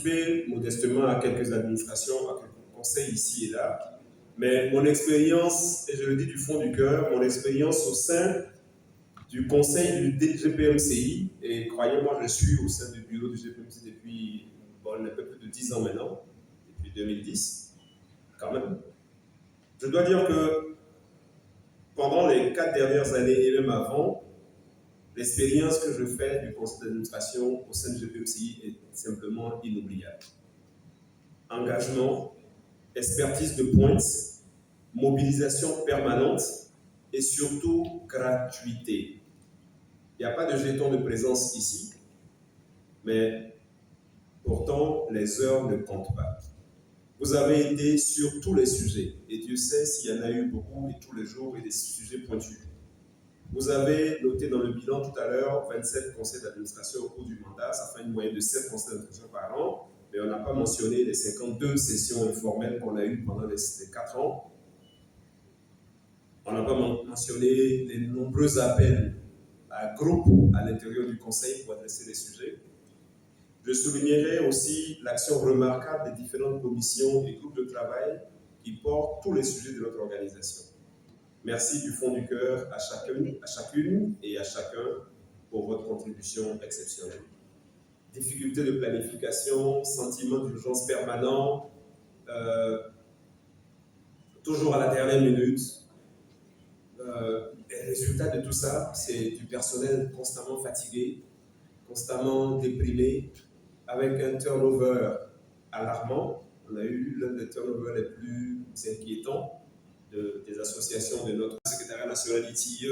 participé modestement à quelques administrations, à quelques conseils ici et là, mais mon expérience, et je le dis du fond du cœur, mon expérience au sein du conseil du GPMCI, et croyez-moi, je suis au sein du bureau du GPMCI depuis un peu plus de 10 ans maintenant, depuis 2010, quand même. Je dois dire que pendant les 4 dernières années et même avant, l'expérience que je fais du conseil d'administration au sein du GPMCI est simplement inoubliable. Engagement, expertise de pointe, mobilisation permanente et surtout gratuité. Il n'y a pas de jeton de présence ici, mais pourtant les heures ne comptent pas. Vous avez été sur tous les sujets, et Dieu sait s'il y en a eu beaucoup et tous les jours et des sujets pointus. Vous avez noté dans le bilan tout à l'heure 27 conseils d'administration au cours du mandat, ça fait une moyenne de 7 conseils d'administration par an, mais on n'a pas mentionné les 52 sessions informelles qu'on a eues pendant les 4 ans. On n'a pas mentionné les nombreux appels à groupes à l'intérieur du conseil pour adresser les sujets. Je soulignerai aussi l'action remarquable des différentes commissions et groupes de travail qui portent tous les sujets de notre organisation. Merci du fond du cœur à chacune et à chacun pour votre contribution exceptionnelle. Difficultés de planification, sentiment d'urgence permanent, toujours à la dernière minute. Les résultats de tout ça, c'est du personnel constamment fatigué, constamment déprimé, avec un turnover alarmant. On a eu l'un des turnovers les plus inquiétants des associations de notre secrétariat national ITIE,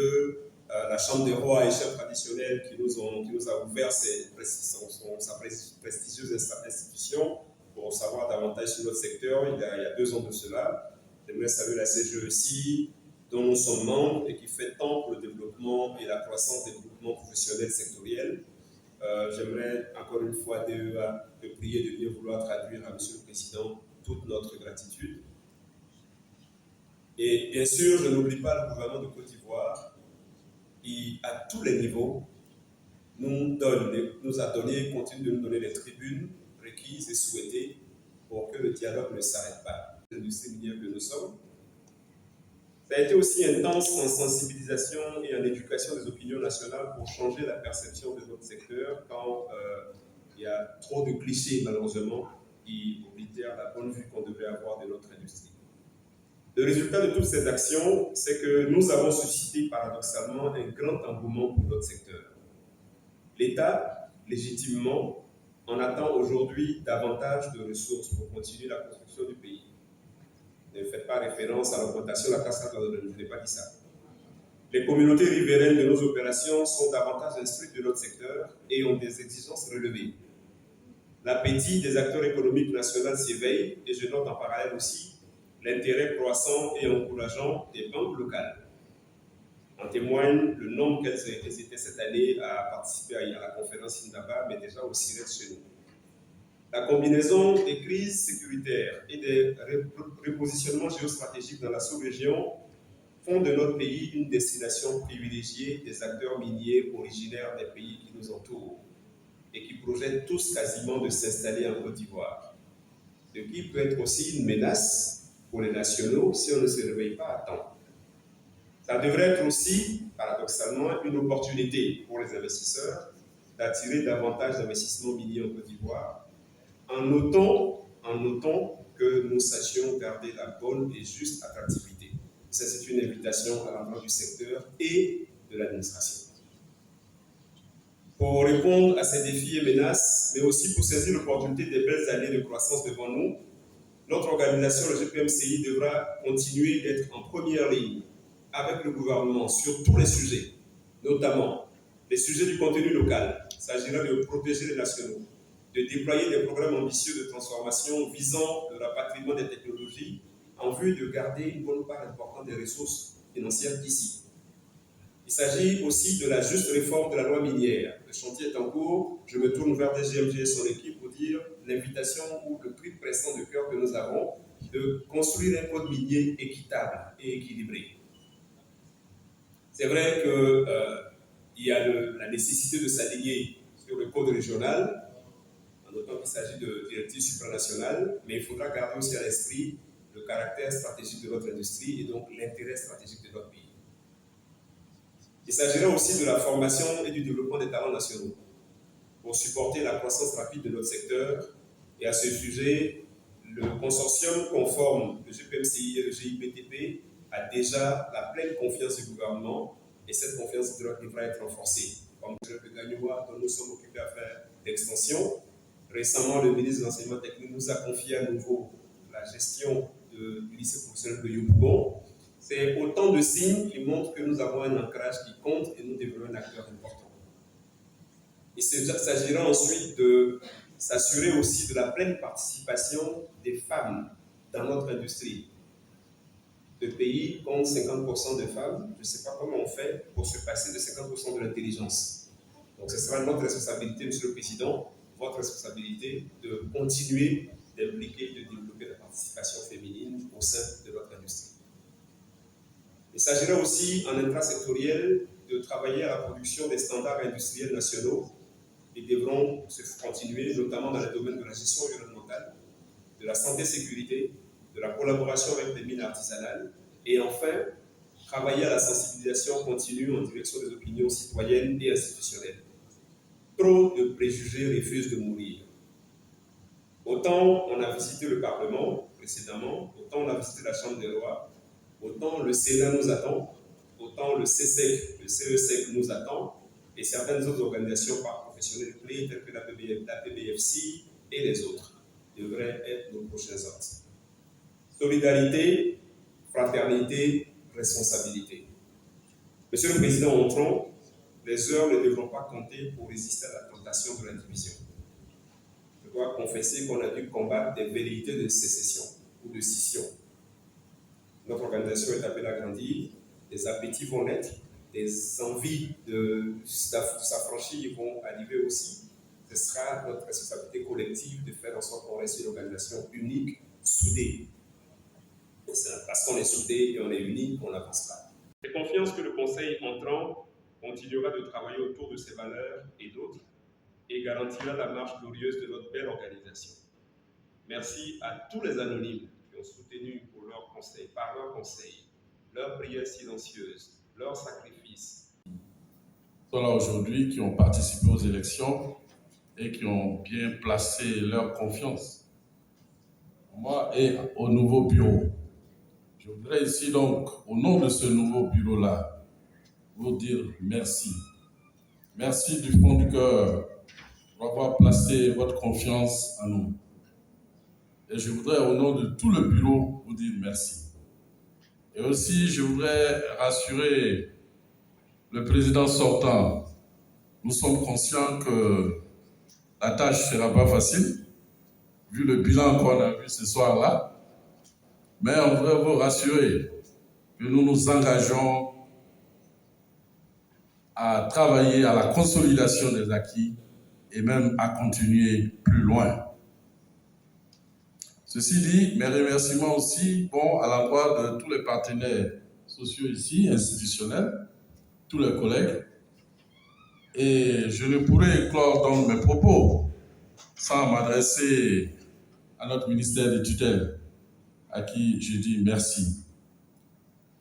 la Chambre des rois et chefs traditionnels qui nous a ouvert sa prestigieuse institution pour savoir davantage sur notre secteur il y a 2 ans de cela. J'aimerais saluer la CGE aussi, dont nous sommes membres et qui fait tant pour le développement et la croissance des groupements professionnels sectoriels. J'aimerais encore une fois de prier de bien vouloir traduire à Monsieur le Président toute notre gratitude. Et bien sûr, je n'oublie pas le gouvernement de Côte d'Ivoire qui, à tous les niveaux, nous a donné, continue de nous donner les tribunes requises et souhaitées pour que le dialogue ne s'arrête pas. L'industrie minière que nous sommes. Ça a été aussi intense en sensibilisation et en éducation des opinions nationales pour changer la perception de notre secteur quand il y a trop de clichés, malheureusement, qui oblitèrent la bonne vue qu'on devrait avoir de notre industrie. Le résultat de toutes ces actions, c'est que nous avons suscité paradoxalement un grand engouement pour notre secteur. L'État, légitimement, en attend aujourd'hui davantage de ressources pour continuer la construction du pays. Ne faites pas référence à l'augmentation de la taxe d'administration, je n'ai pas dit ça. Les communautés riveraines de nos opérations sont davantage instruites de notre secteur et ont des exigences relevées. L'appétit des acteurs économiques nationaux s'éveille et je note en parallèle aussi l'intérêt croissant et encourageant des banques locales. En témoigne le nombre qu'elles étaient cette année à participer à la conférence Indaba, mais déjà au CIRES chez nous. La combinaison des crises sécuritaires et des repositionnements géostratégiques dans la sous-région font de notre pays une destination privilégiée des acteurs miniers originaires des pays qui nous entourent et qui projettent tous quasiment de s'installer en Côte d'Ivoire. Ce qui peut être aussi une menace pour les nationaux si on ne se réveille pas à temps. Ça devrait être aussi, paradoxalement, une opportunité pour les investisseurs d'attirer davantage d'investissements miniers en Côte d'Ivoire en notant que nous sachions garder la bonne et juste attractivité. Ça, c'est une invitation à l'endroit du secteur et de l'administration. Pour répondre à ces défis et menaces, mais aussi pour saisir l'opportunité des belles années de croissance devant nous, notre organisation, le GPMCI, devra continuer d'être en première ligne avec le gouvernement sur tous les sujets, notamment les sujets du contenu local. Il s'agira de protéger les nationaux, de déployer des programmes ambitieux de transformation visant le rapatriement des technologies en vue de garder une bonne part importante des ressources financières ici. Il s'agit aussi de la juste réforme de la loi minière. Le chantier est en cours. Je me tourne vers DGMG et son équipe pour dire l'invitation ou le cri pressant de cœur que nous avons de construire un code minier équitable et équilibré. C'est vrai qu'il y a la nécessité de s'aligner sur le code régional en autant qu'il s'agit de directives supranationales, mais il faudra garder aussi à l'esprit le caractère stratégique de notre industrie et donc l'intérêt stratégique de notre pays. Il s'agira aussi de la formation et du développement des talents nationaux pour supporter la croissance rapide de notre secteur. Et à ce sujet, le consortium conforme, le GPMCI et le GIPTP, a déjà la pleine confiance du gouvernement et cette confiance devra être renforcée. Comme le Gagnoua, dont nous sommes occupés à faire l'extension. Récemment, le ministre de l'Enseignement technique nous a confié à nouveau la gestion du lycée professionnel de Yopougon. C'est autant de signes qui montrent que nous avons un ancrage qui compte et nous devenons un acteur important. Il s'agira ensuite de s'assurer aussi de la pleine participation des femmes dans notre industrie. Le pays compte 50% de femmes. Je ne sais pas comment on fait pour se passer de 50% de l'intelligence. Donc ce sera notre responsabilité, Monsieur le Président, votre responsabilité de continuer d'impliquer et de développer la participation féminine au sein de notre industrie. Il s'agira aussi, en intrasectoriel, de travailler à la production des standards industriels nationaux qui devront se continuer, notamment dans le domaine de la gestion environnementale, de la santé-sécurité, de la collaboration avec les mines artisanales, et enfin, travailler à la sensibilisation continue en direction des opinions citoyennes et institutionnelles. Trop de préjugés refusent de mourir. Autant on a visité le Parlement précédemment, autant on a visité la Chambre des lois, autant le Sénat nous attend, autant le CESEC nous attend, et certaines autres organisations professionnelles clés telles que la PBFC et les autres devraient être nos prochains hôtes. Solidarité, fraternité, responsabilité. Monsieur le Président, entrons, les heures ne devront pas compter pour résister à la tentation de la division. Je dois confesser qu'on a dû combattre des velléités de sécession ou de scission. Notre organisation est appelée à grandir, des appétits vont naître, des envies de s'affranchir vont arriver aussi. Ce sera notre responsabilité collective de faire en sorte qu'on reste une organisation unique, soudée. C'est parce qu'on est soudé et on est unique qu'on n'avance pas. J'ai confiance que le Conseil entrant continuera de travailler autour de ces valeurs et d'autres et garantira la marche glorieuse de notre belle organisation. Merci à tous les anonymes qui ont soutenu pour leur conseil, par leur conseil, leurs prières silencieuses, leurs sacrifices. Sont là aujourd'hui, qui ont participé aux élections et qui ont bien placé leur confiance. Moi et au nouveau bureau. Je voudrais ici donc, au nom de ce nouveau bureau-là, vous dire merci. Merci du fond du cœur pour avoir placé votre confiance en nous. Et je voudrais, au nom de tout le bureau, vous dire merci. Et aussi, je voudrais rassurer le président sortant. Nous sommes conscients que la tâche ne sera pas facile, vu le bilan qu'on a vu ce soir-là. Mais on voudrait vous rassurer que nous nous engageons à travailler à la consolidation des acquis et même à continuer plus loin. Ceci dit, mes remerciements aussi vont à l'endroit de tous les partenaires sociaux ici, institutionnels, tous les collègues. Et je ne pourrais éclore dans mes propos sans m'adresser à notre ministère de tutelle, à qui je dis merci.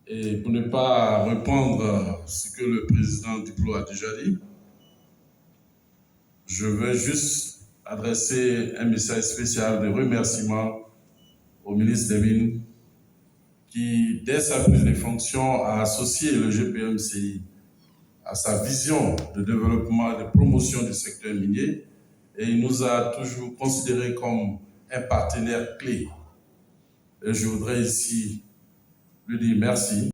Et pour ne pas répondre ce que le président Diplo a déjà dit, je veux juste adresser un message spécial de remerciement au ministre des Mines qui, dès sa prise de fonction, a associé le GPMCI à sa vision de développement et de promotion du secteur minier et il nous a toujours considérés comme un partenaire clé. Et je voudrais ici lui dire merci.